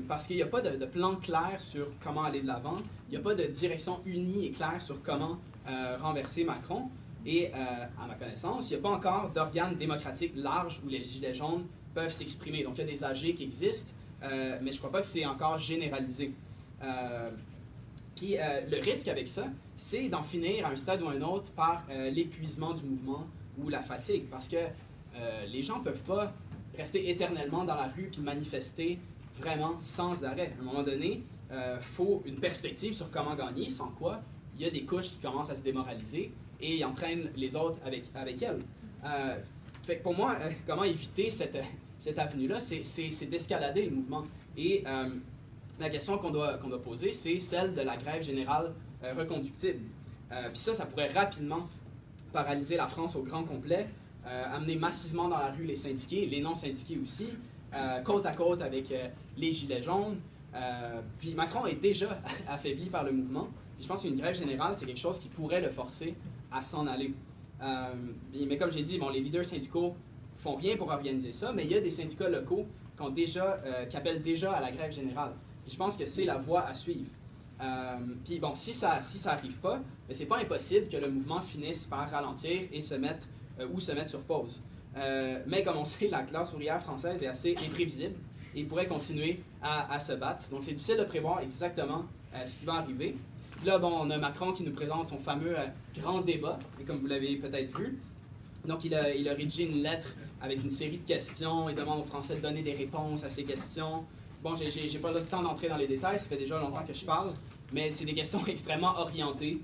Parce qu'il n'y a pas de plan clair sur comment aller de l'avant, il n'y a pas de direction unie et claire sur comment renverser Macron. Et à ma connaissance, il n'y a pas encore d'organes démocratiques larges où les Gilets jaunes peuvent s'exprimer. Donc il y a des AG qui existent, mais je ne crois pas que c'est encore généralisé. Puis le risque avec ça, c'est d'en finir à un stade ou à un autre par l'épuisement du mouvement ou la fatigue. Parce que les gens ne peuvent pas rester éternellement dans la rue puis manifester vraiment sans arrêt. À un moment donné, il faut une perspective sur comment gagner, sans quoi il y a des couches qui commencent à se démoraliser et entraînent les autres avec elles. Fait que pour moi, comment éviter cette avenue-là, c'est d'escalader le mouvement. Et la question qu'on doit poser, c'est celle de la grève générale reconductible. Puis ça pourrait rapidement paralyser la France au grand complet, amener massivement dans la rue les syndiqués, les non-syndiqués aussi, côte à côte avec les Gilets jaunes. Puis Macron est déjà affaibli par le mouvement. Puis je pense qu'une grève générale, c'est quelque chose qui pourrait le forcer à s'en aller. Mais comme j'ai dit, les leaders syndicaux font rien pour organiser ça, mais il y a des syndicats locaux qui appellent déjà à la grève générale. Puis je pense que c'est la voie à suivre. Puis si ça n'arrive pas, c'est pas impossible que le mouvement finisse par ralentir et se mettre sur pause. Mais comme on sait, la classe ouvrière française est assez imprévisible et pourrait continuer à se battre. Donc c'est difficile de prévoir exactement ce qui va arriver. Puis là, bon, on a Macron qui nous présente son fameux grand débat, et comme vous l'avez peut-être vu. Donc, il a rédigé une lettre avec une série de questions. Il demande aux Français de donner des réponses à ces questions. Bon, j'ai pas le temps d'entrer dans les détails, ça fait déjà longtemps que je parle, mais c'est des questions extrêmement orientées.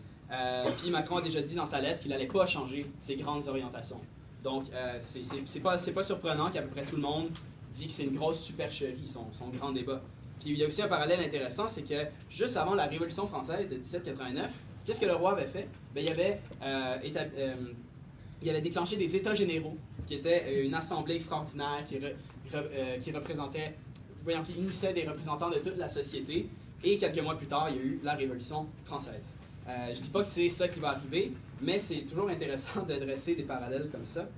Puis Macron a déjà dit dans sa lettre qu'il n'allait pas changer ses grandes orientations. Donc, c'est pas surprenant qu'à peu près tout le monde dit que c'est une grosse supercherie, son grand débat. Puis il y a aussi un parallèle intéressant, c'est que juste avant la Révolution française de 1789, qu'est-ce que le roi avait fait? Bien, il avait déclenché des États généraux, qui étaient une assemblée extraordinaire qui représentait, qui unissait des représentants de toute la société. Et quelques mois plus tard, il y a eu la Révolution française. Je ne dis pas que c'est ça qui va arriver, mais c'est toujours intéressant de dresser des parallèles comme ça.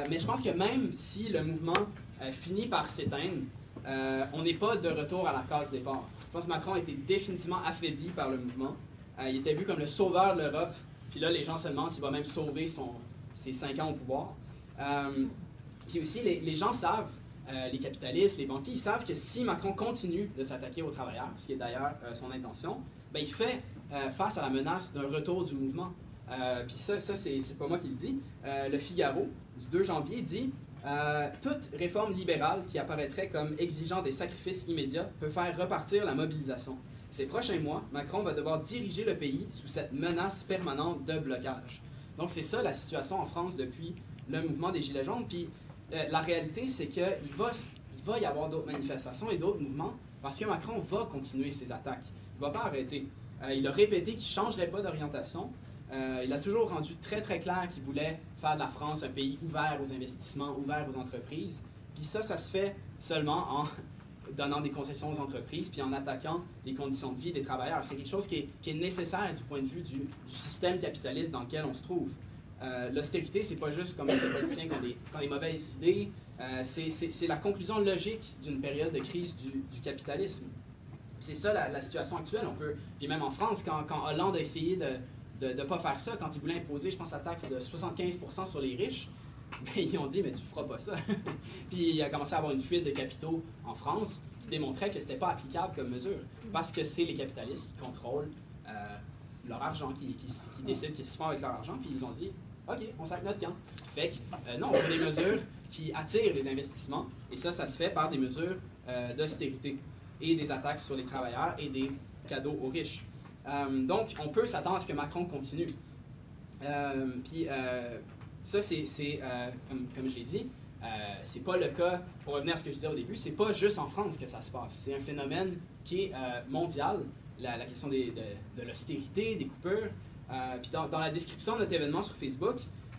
Mais je pense que même si le mouvement finit par s'éteindre, on n'est pas de retour à la case départ. Je pense que Macron a été définitivement affaibli par le mouvement. Il était vu comme le sauveur de l'Europe. Puis là, les gens se demandent s'il va même sauver ses 5 ans au pouvoir. Puis aussi, les gens savent, les capitalistes, les banquiers, ils savent que si Macron continue de s'attaquer aux travailleurs, ce qui est d'ailleurs son intention, ben, il fait face à la menace d'un retour du mouvement. Puis ça c'est pas moi qui le dis. Le Figaro, du 2 janvier, dit toute réforme libérale qui apparaîtrait comme exigeant des sacrifices immédiats peut faire repartir la mobilisation. Ces prochains mois, Macron va devoir diriger le pays sous cette menace permanente de blocage. Donc c'est ça la situation en France depuis le mouvement des Gilets jaunes. Puis la réalité, c'est qu'il va y avoir d'autres manifestations et d'autres mouvements parce que Macron va continuer ses attaques. Il ne va pas arrêter. Il a répété qu'il ne changerait pas d'orientation. Il a toujours rendu très très clair qu'il voulait faire de la France un pays ouvert aux investissements, ouvert aux entreprises. Puis ça se fait seulement en donnant des concessions aux entreprises puis en attaquant les conditions de vie des travailleurs. C'est quelque chose qui est nécessaire du point de vue du système capitaliste dans lequel on se trouve. L'austérité, c'est pas juste comme les politiciens qui ont des mauvaises idées, c'est la conclusion logique d'une période de crise du capitalisme. C'est ça la situation actuelle. Puis même en France, quand Hollande a essayé de ne pas faire ça, quand il voulait imposer, je pense, la taxe de 75% sur les riches, mais ils ont dit, mais tu ne feras pas ça. Puis il a commencé à avoir une fuite de capitaux en France qui démontrait que ce n'était pas applicable comme mesure, parce que c'est les capitalistes qui contrôlent leur argent, qui décident qu'est-ce qu'ils font avec leur argent, puis ils ont dit, OK, on sac notre camp. Fait que non, on fait des mesures qui attirent les investissements, et ça se fait par des mesures d'austérité, et des attaques sur les travailleurs, et des cadeaux aux riches. Donc, on peut s'attendre à ce que Macron continue. Puis, ça, c'est comme je l'ai dit, c'est pas le cas, pour revenir à ce que je disais au début, c'est pas juste en France que ça se passe. C'est un phénomène qui est mondial, la question de l'austérité, des coupures. Puis dans la description de notre événement sur Facebook,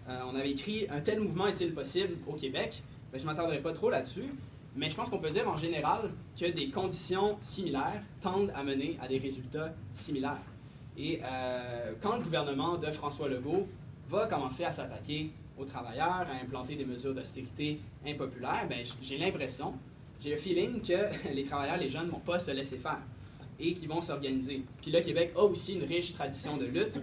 on avait écrit « Un tel mouvement est-il possible au Québec? » Je ne m'attarderai pas trop là-dessus, mais je pense qu'on peut dire en général que des conditions similaires tendent à mener à des résultats similaires. Et quand le gouvernement de François Legault va commencer à s'attaquer aux travailleurs, à implanter des mesures d'austérité impopulaires, ben, j'ai le feeling que les travailleurs, les jeunes ne vont pas se laisser faire et qu'ils vont s'organiser. Puis le Québec a aussi une riche tradition de lutte,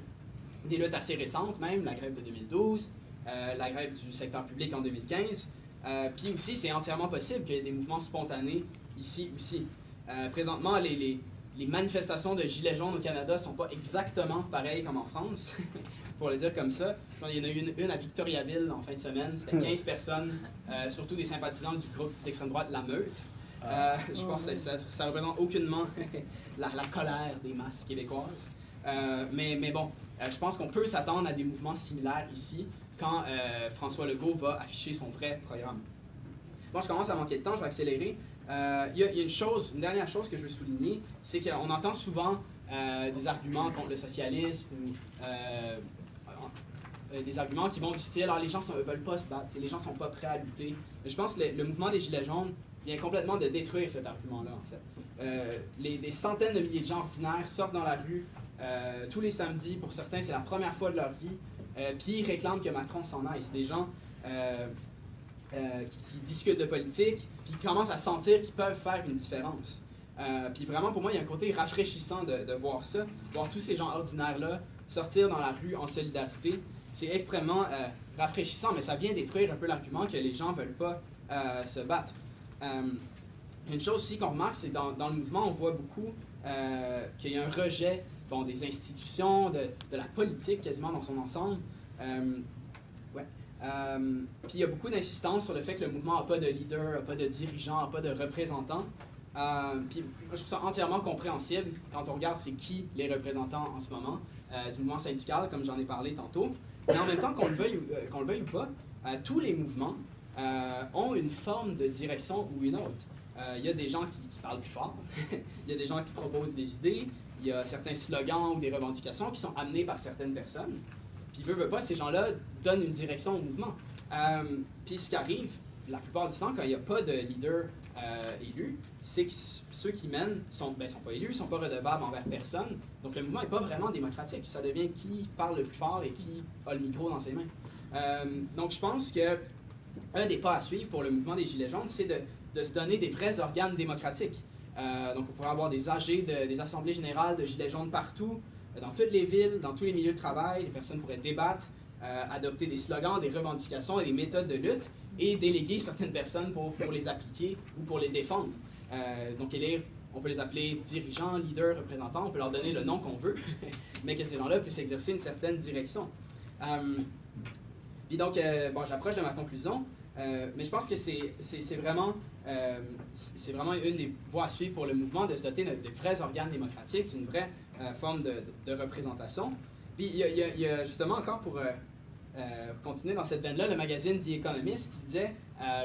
des luttes assez récentes même, la grève de 2012, la grève du secteur public en 2015. Puis aussi, c'est entièrement possible qu'il y ait des mouvements spontanés ici aussi. Présentement, les manifestations de Gilets jaunes au Canada ne sont pas exactement pareilles comme en France, pour le dire comme ça. Il y en a eu une à Victoriaville en fin de semaine, c'était 15 personnes, surtout des sympathisants du groupe d'extrême droite La Meute. Je pense que ça ne représente aucunement la colère des masses québécoises. Mais bon, je pense qu'on peut s'attendre à des mouvements similaires ici quand François Legault va afficher son vrai programme. Bon, je commence à manquer de temps, je vais accélérer. Il y a une dernière chose que je veux souligner, c'est qu'on entend souvent des arguments contre le socialisme ou des arguments qui vont du style « Ah, les gens ne veulent pas se battre, les gens ne sont pas prêts à lutter ». Je pense que le mouvement des Gilets jaunes vient complètement de détruire cet argument-là, en fait. Des centaines de milliers de gens ordinaires sortent dans la rue tous les samedis. Pour certains, c'est la première fois de leur vie. Puis ils réclament que Macron s'en aille. C'est des gens qui discutent de politique, puis qui commencent à sentir qu'ils peuvent faire une différence. Puis vraiment, pour moi, il y a un côté rafraîchissant de voir ça, voir tous ces gens ordinaires-là sortir dans la rue en solidarité. C'est extrêmement rafraîchissant, mais ça vient détruire un peu l'argument que les gens ne veulent pas se battre. Une chose aussi qu'on remarque, c'est que dans le mouvement, on voit beaucoup qu'il y a un rejet des institutions, de la politique quasiment dans son ensemble. Puis il y a beaucoup d'insistance sur le fait que le mouvement n'a pas de leader, n'a pas de dirigeant, n'a pas de représentant. Puis moi, je trouve ça entièrement compréhensible quand on regarde c'est qui les représentants en ce moment du mouvement syndical, comme j'en ai parlé tantôt. Mais en même temps, qu'on le veuille ou pas, tous les mouvements ont une forme de direction ou une autre. Il y a des gens qui parlent plus fort, il y a des gens qui proposent des idées, il y a certains slogans ou des revendications qui sont amenés par certaines personnes. Puis veut pas, ces gens-là donnent une direction au mouvement. Puis ce qui arrive, la plupart du temps, quand il n'y a pas de leader élu, c'est que ceux qui mènent sont pas élus, sont pas redevables envers personne. Donc le mouvement n'est pas vraiment démocratique. Ça devient qui parle le plus fort et qui a le micro dans ses mains. Donc je pense que un des pas à suivre pour le mouvement des Gilets jaunes, c'est de se donner des vrais organes démocratiques. Donc on pourrait avoir des AG, des assemblées générales de Gilets jaunes partout, dans toutes les villes, dans tous les milieux de travail. Les personnes pourraient débattre, adopter des slogans, des revendications et des méthodes de lutte et déléguer certaines personnes pour les appliquer ou pour les défendre. Donc élire, on peut les appeler dirigeants, leaders, représentants, on peut leur donner le nom qu'on veut, mais que ces gens-là puissent exercer une certaine direction. Puis donc, j'approche de ma conclusion, mais je pense que c'est vraiment une des voies à suivre pour le mouvement, de se doter de vrais organes démocratiques, d'une vraie forme de représentation. Puis il y a justement encore pour continuer dans cette veine-là, le magazine The Economist disait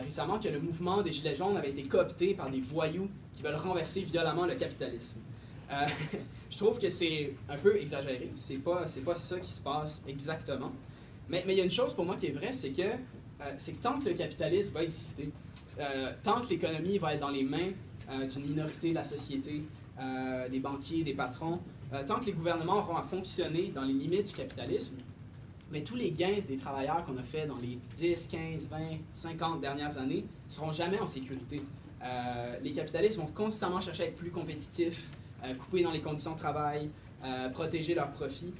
récemment que le mouvement des Gilets jaunes avait été coopté par des voyous qui veulent renverser violemment le capitalisme. Je trouve que c'est un peu exagéré, c'est pas ça qui se passe exactement. Mais il y a une chose pour moi qui est vraie, c'est que tant que le capitalisme va exister, tant que l'économie va être dans les mains d'une minorité de la société, des banquiers, des patrons, tant que les gouvernements auront à fonctionner dans les limites du capitalisme, mais tous les gains des travailleurs qu'on a fait dans les 10, 15, 20, 50 dernières années ne seront jamais en sécurité. Les capitalistes vont constamment chercher à être plus compétitifs, couper dans les conditions de travail, protéger leurs profits.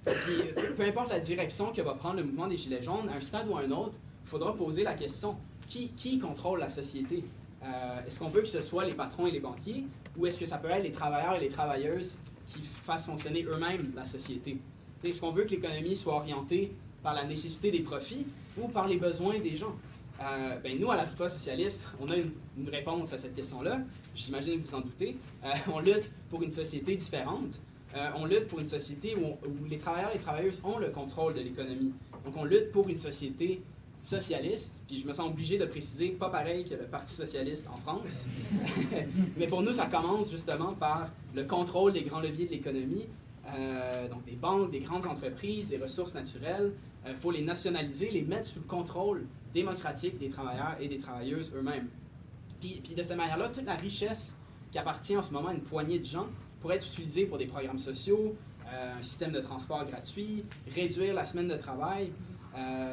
Puis, peu importe la direction que va prendre le mouvement des Gilets jaunes, à un stade ou à un autre, il faudra poser la question, qui contrôle la société? Est-ce qu'on veut que ce soit les patrons et les banquiers, ou est-ce que ça peut être les travailleurs et les travailleuses qui fassent fonctionner eux-mêmes la société? Est-ce qu'on veut que l'économie soit orientée par la nécessité des profits ou par les besoins des gens? Nous, à la Riposte socialiste, on a une réponse à cette question-là. J'imagine que vous en doutez. On lutte pour une société différente. On lutte pour une société où les travailleurs et les travailleuses ont le contrôle de l'économie. Donc, on lutte pour une société socialiste, puis je me sens obligé de préciser, pas pareil que le Parti socialiste en France. Mais pour nous, ça commence justement par le contrôle des grands leviers de l'économie, donc des banques, des grandes entreprises, des ressources naturelles. Il faut les nationaliser, les mettre sous le contrôle démocratique des travailleurs et des travailleuses eux-mêmes. Puis de cette manière-là, toute la richesse qui appartient en ce moment à une poignée de gens pourrait être utilisée pour des programmes sociaux, un système de transport gratuit, réduire la semaine de travail.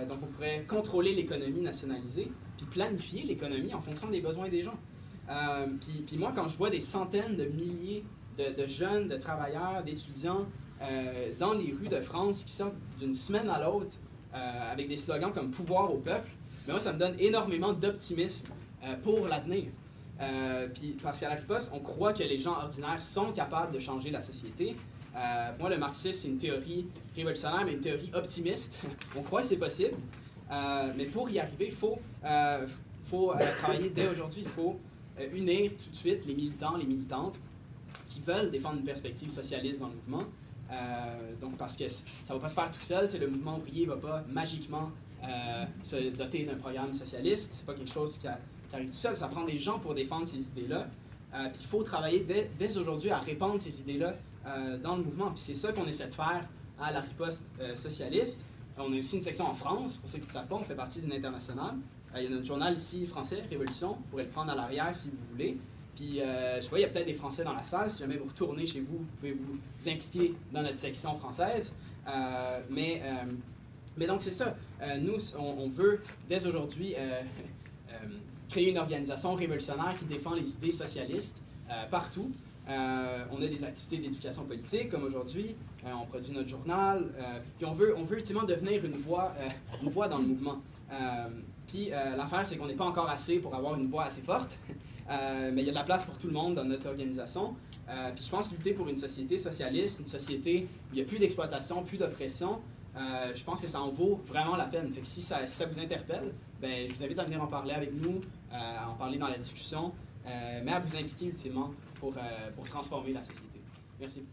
Donc on pourrait contrôler l'économie nationalisée, puis planifier l'économie en fonction des besoins des gens. Puis moi, quand je vois des centaines de milliers de jeunes, de travailleurs, d'étudiants dans les rues de France qui sortent d'une semaine à l'autre avec des slogans comme « pouvoir au peuple », mais moi, ça me donne énormément d'optimisme pour l'avenir. Puis parce qu'à la Riposte, on croit que les gens ordinaires sont capables de changer la société. Pour moi, le marxisme, c'est une théorie révolutionnaire, mais une théorie optimiste. On croit que c'est possible, mais pour y arriver, il faut travailler dès aujourd'hui. Il faut unir tout de suite les militants, les militantes qui veulent défendre une perspective socialiste dans le mouvement. Donc parce que ça ne va pas se faire tout seul, le mouvement ouvrier ne va pas magiquement se doter d'un programme socialiste. C'est pas quelque chose qui arrive tout seul. Ça prend des gens pour défendre ces idées-là. Puis il faut travailler dès aujourd'hui à répandre ces idées-là dans le mouvement. Puis c'est ça qu'on essaie de faire à la Riposte socialiste. On a aussi une section en France, pour ceux qui ne savent pas, on fait partie d'une internationale. Il y a notre journal ici français, Révolution, vous pourrez le prendre à l'arrière si vous voulez. Puis, je sais pas, il y a peut-être des Français dans la salle. Si jamais vous retournez chez vous, vous pouvez vous impliquer dans notre section française. Mais donc, c'est ça. Nous, on veut, dès aujourd'hui, créer une organisation révolutionnaire qui défend les idées socialistes partout. On a des activités d'éducation politique, comme aujourd'hui. On produit notre journal. Puis, on veut ultimement devenir une voix dans le mouvement. Puis, l'affaire, c'est qu'on n'est pas encore assez pour avoir une voix assez forte. mais il y a de la place pour tout le monde dans notre organisation. Puis je pense lutter pour une société socialiste, une société où il n'y a plus d'exploitation, plus d'oppression, je pense que ça en vaut vraiment la peine. Fait que si ça vous interpelle, ben, je vous invite à venir en parler avec nous, à en parler dans la discussion, mais à vous impliquer ultimement pour transformer la société. Merci.